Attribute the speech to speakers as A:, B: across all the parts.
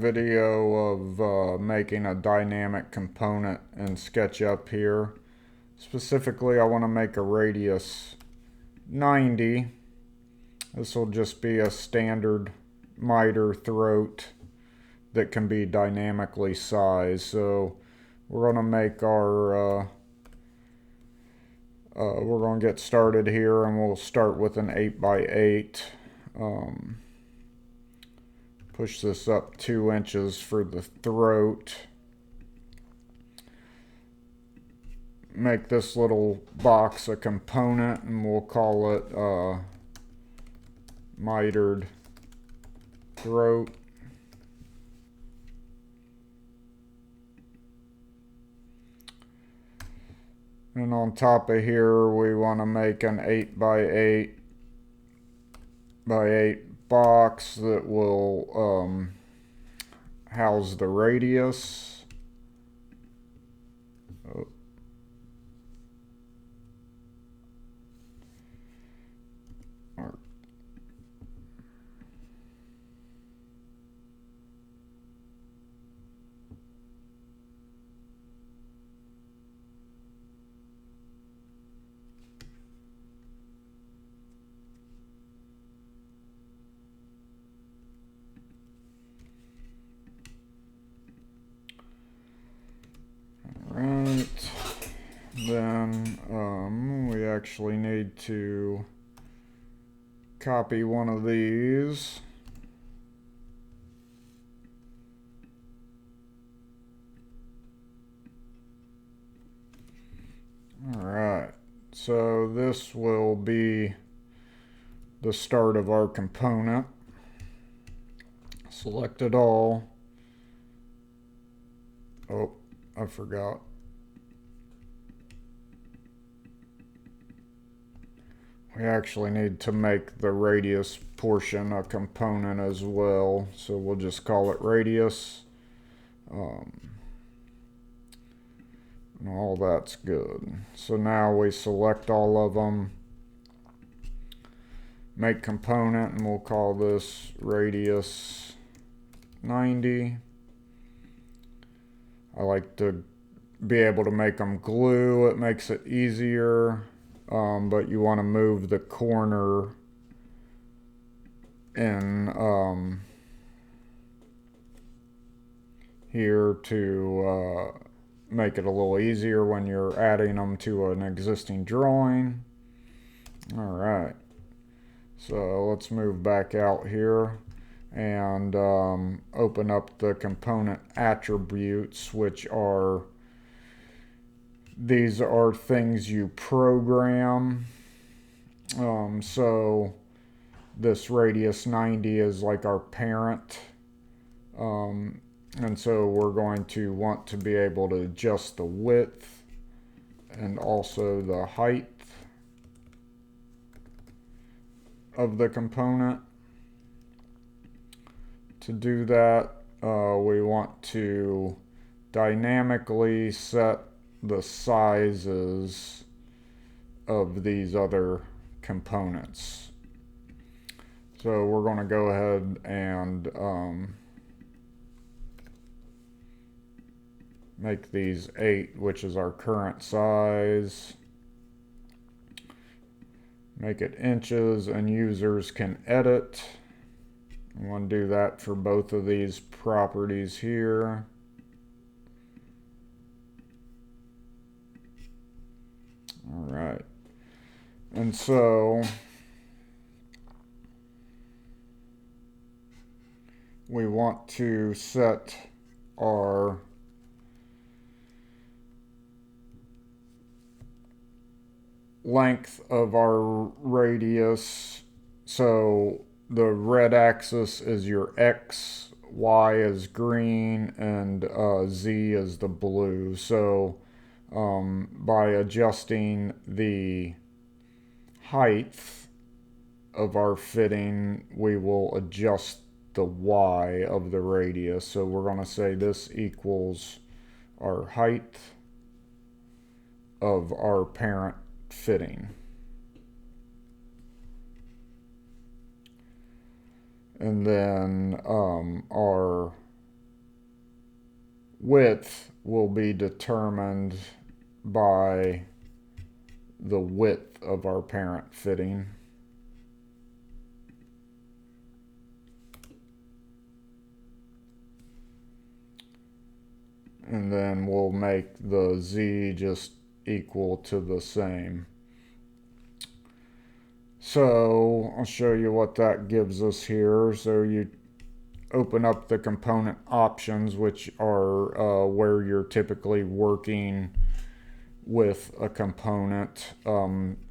A: Video of making a dynamic component in Sketchup here. Specifically, I want to make a radius 90. This will just be a standard miter throat that can be dynamically sized. So we're going to make our we're going to get started here, and we'll start with an 8x8. Push this up 2 inches for the throat. Make this little box a component, and we'll call it mitered throat. And on top of here, we want to make an 8x8 box that will house the radius. Oh. Right, then we actually need to copy one of these. Alright, so this will be the start of our component. Select it all. Oh, I forgot. We actually need to make the radius portion a component as well, so we'll just call it radius. And all that's good. So now we select all of them, make component, and we'll call this radius 90. I like to be able to make them glue. It makes it easier, but you want to move the corner in here to make it a little easier when you're adding them to an existing drawing. Alright, so let's move back out here and open up the component attributes, which are, these are things you program. So this radius 90 is like our parent, and so we're going to want to be able to adjust the width and also the height of the component. To do that, we want to dynamically set the sizes of these other components. So we're going to go ahead and make these 8, which is our current size. Make it inches, and users can edit. I want to do that for both of these properties here. All right. And so we want to set our length of our radius. So the red axis is your X, Y is green, and Z is the blue. So by adjusting the height of our fitting, we will adjust the Y of the radius. So we're going to say this equals our height of our parent fitting. And then our width will be determined by the width of our parent fitting. And then we'll make the Z just equal to the same. So I'll show you what that gives us here. So you open up the component options, which are where you're typically working with a component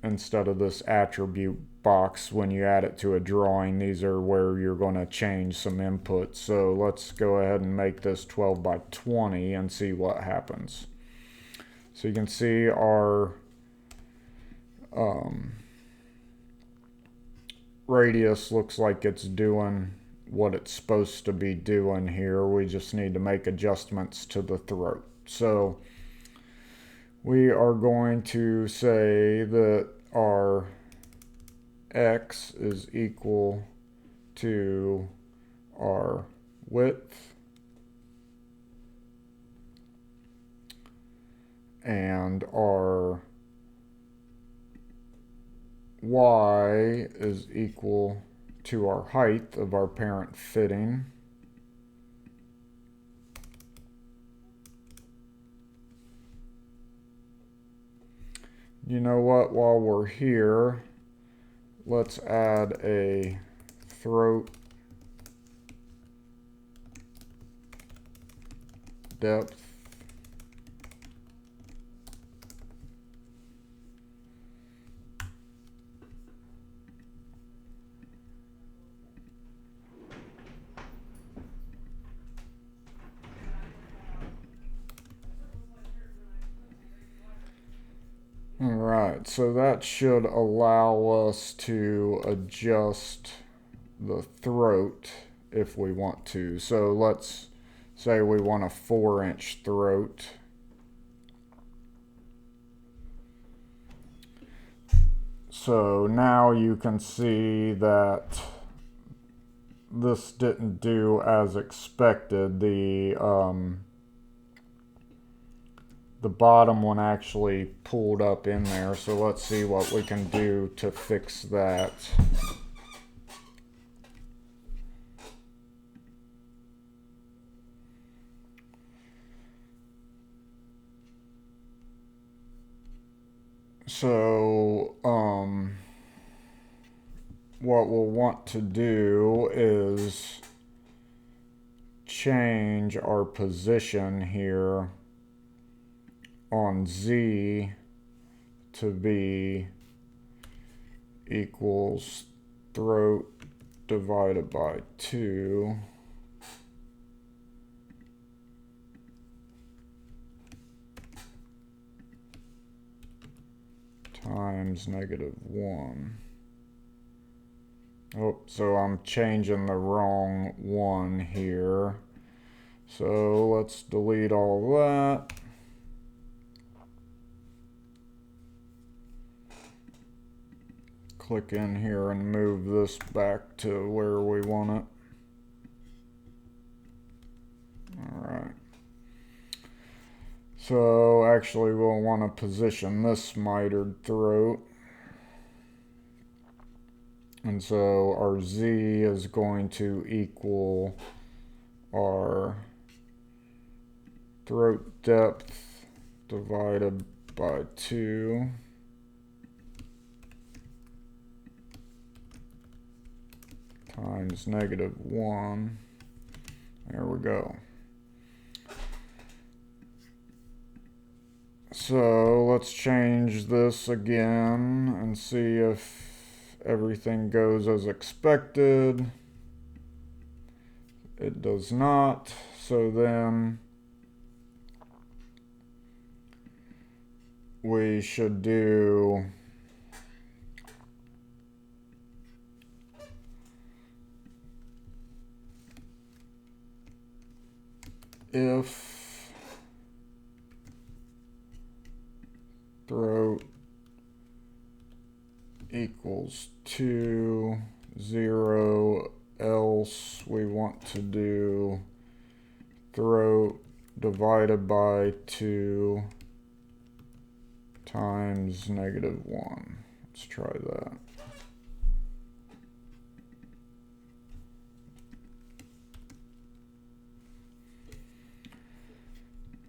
A: instead of this attribute box. When you add it to a drawing, these are where you're going to change some inputs. So let's go ahead and make this 12 by 20 and see what happens. So you can see our radius looks like it's doing what it's supposed to be doing here. We just need to make adjustments to the throat. So we are going to say that our X is equal to our width, and our Y is equal to our height of our parent fitting. You know what, while we're here, let's add a throat depth. Alright, so that should allow us to adjust the throat if we want to. So let's say we want a 4-inch throat. So now you can see that this didn't do as expected. The bottom one actually pulled up in there, so let's see what we can do to fix that. So what we'll want to do is change our position here on Z to be equals throat divided by 2 times -1. Oh, so I'm changing the wrong one here. So let's delete all that. Click in here and move this back to where we want it. Alright. So actually we'll want to position this mitered throat. And so our Z is going to equal our throat depth divided by 2 times -1. There we go. So let's change this again and see if everything goes as expected. It does not. So then we should do if throat equals 2, 0, else we want to do throat divided by 2 times -1. Let's try that.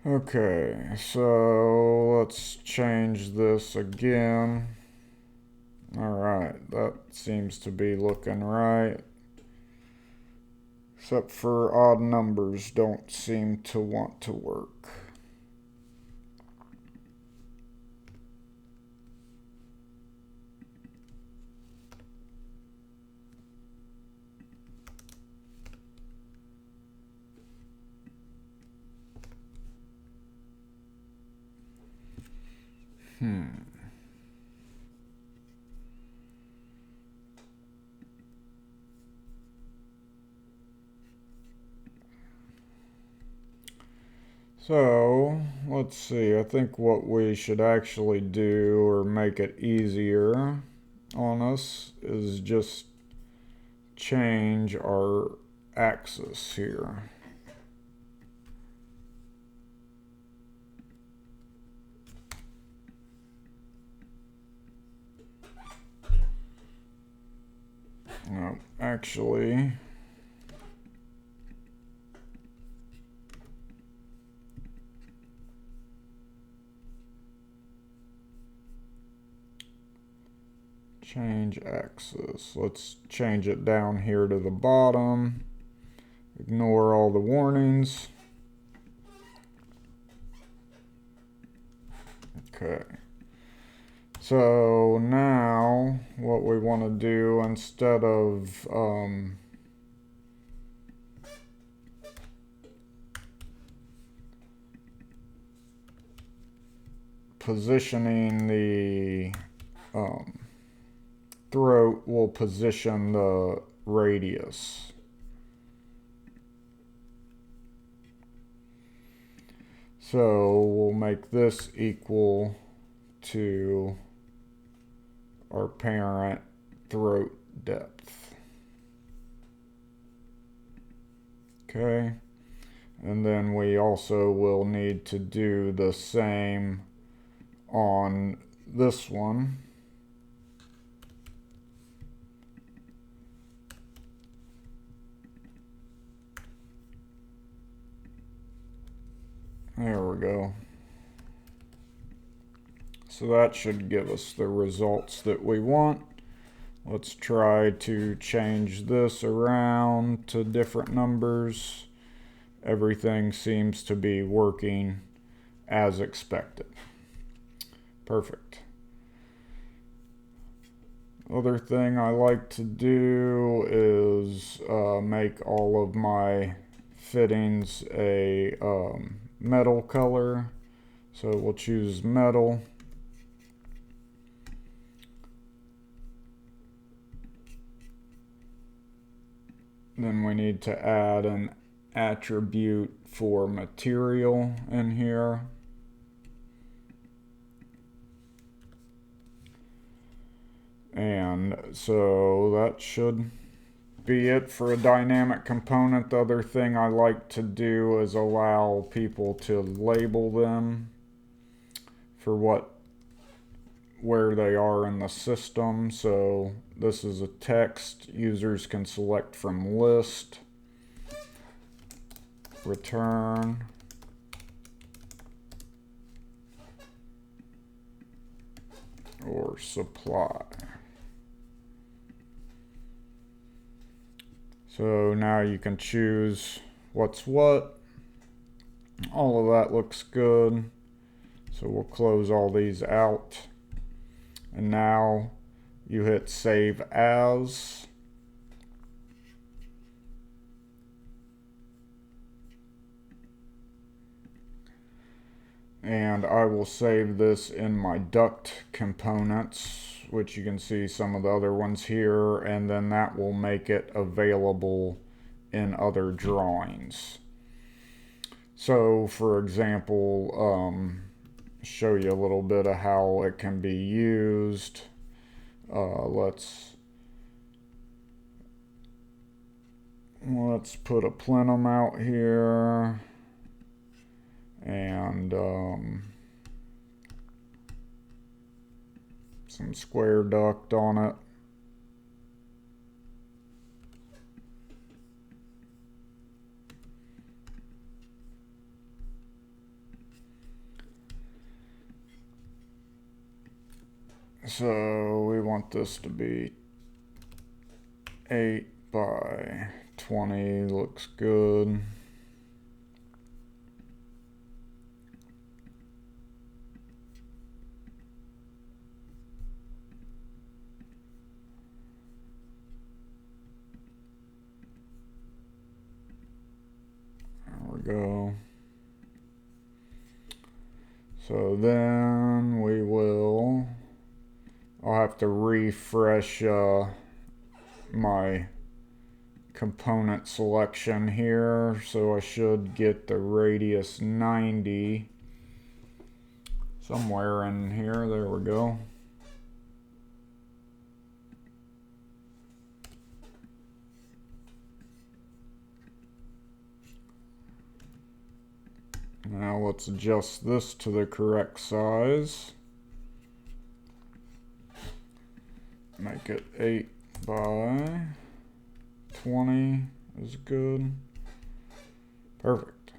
A: Okay, so let's change this again. Alright, that seems to be looking right. Except for odd numbers don't seem to want to work. So, let's see. I think what we should actually do, or make it easier on us, is just change our axis here. No, actually, change axis. Let's change it down here to the bottom. Ignore all the warnings. Okay. So now what we want to do, instead of positioning the throat, we'll position the radius. So we'll make this equal to our parent throat depth. Okay, and then we also will need to do the same on this one. There we go. So that should give us the results that we want. Let's try to change this around to different numbers. Everything seems to be working as expected. Perfect. Other thing I like to do is make all of my fittings a metal color. So we'll choose metal. Then we need to add an attribute for material in here. And so that should be it for a dynamic component. The other thing I like to do is allow people to label them for where they are in the system. So this is a text. Users can select from list, return, or supply. So now you can choose what's what. All of that looks good. So we'll close all these out. And now you hit save as. And I will save this in my duct components, which you can see some of the other ones here, and then that will make it available in other drawings. So for example, show you a little bit of how it can be used. Let's put a plenum out here. some square duct on it. So we want this to be 8 by 20, looks good. There we go. So then I'll have to refresh my component selection here, so I should get the radius 90 somewhere in here. There we go. Now let's adjust this to the correct size. Make it 8 by 20 is good. Perfect.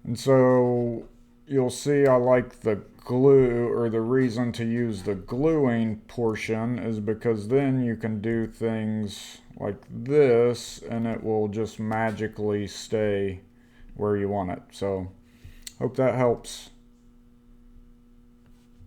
A: And so you'll see I like the glue, or the reason to use the gluing portion is because then you can do things like this and it will just magically stay where you want it. So hope that helps.